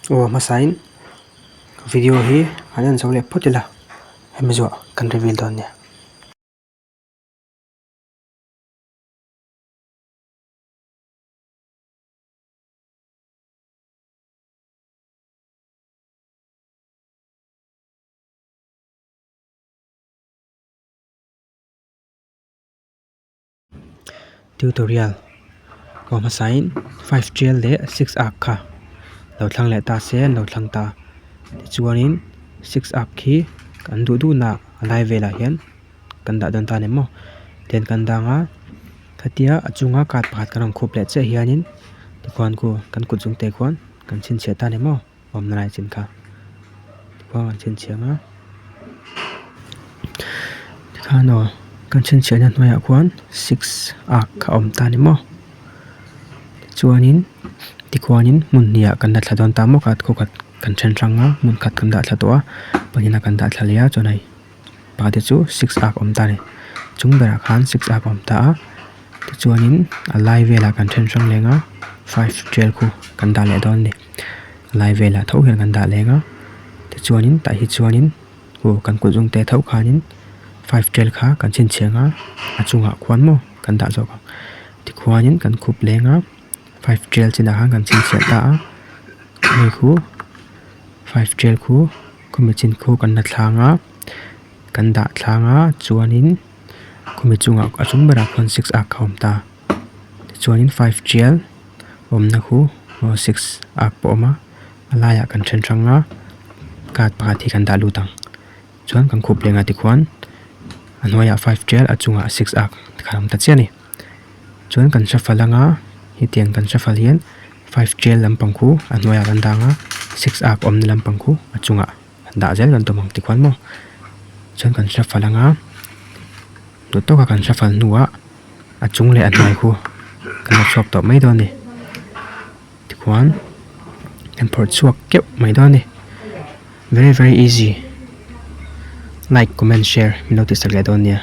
Oh, masain video hi anan zo le photila Mizo kan reveal don nia tutorial ko masain 5 gel le 6 arc kha lo thlang le ta se lo thlang ta chuanin 6 arc khi kan du na alai vela hian kan da don ta ne mo ten kan danga khatia achunga kat pakhat kan khop le che hianin tikwan ko kan kuchung te khon kan chin che ta ne mo om nai chin kha tikwan chin chianga khano kan chin che na noya khon 6 arc kha om ta ne mo chuanin tikwanin mun nia kan da thladon ta mo kat ko kat kan chen ranga mun khat kan da thlatwa panina kan da thlalya chonai pa de chu 6 arc om ta ne chung bera khan 6 arc om ta chuanin alai vela kan chen rang lenga 5 gel khu kan da le don ni alai vela tho hian kan da lenga chuanin ta hi chuanin ko kan ku jung te tho khanin 5 gel kha kan chin chenga achunga khwan mo kan da zo ka tikwanin kan khup lenga 5 gel china hang kan chin chen ta ni khu 5 gel khu kumi chin khu kan na thlanga kan da thlanga chuanin kumi chunga achung bera khon 6 arc khom ta chuanin 5 gel om na khu 6 arc po ma alaya kan chen ranga kat pa thi kan da lu tang chuan kan khup lenga tikwan anwaya 5 gel achunga 6 arc kharam ta chiani chuan kan shafalanga hi tiang kan shafal hian 5 gel lampang khu anwaya kan danga 6 arc om lampang khu achunga da zel kan tomang tikwan mo chuan kan shafalanga do to ka kan shafal nuwa achung le anwai khu kan shop to mai do ni tikwan kan por chuak kep mai do ni very easy like comment share mi notice la do nia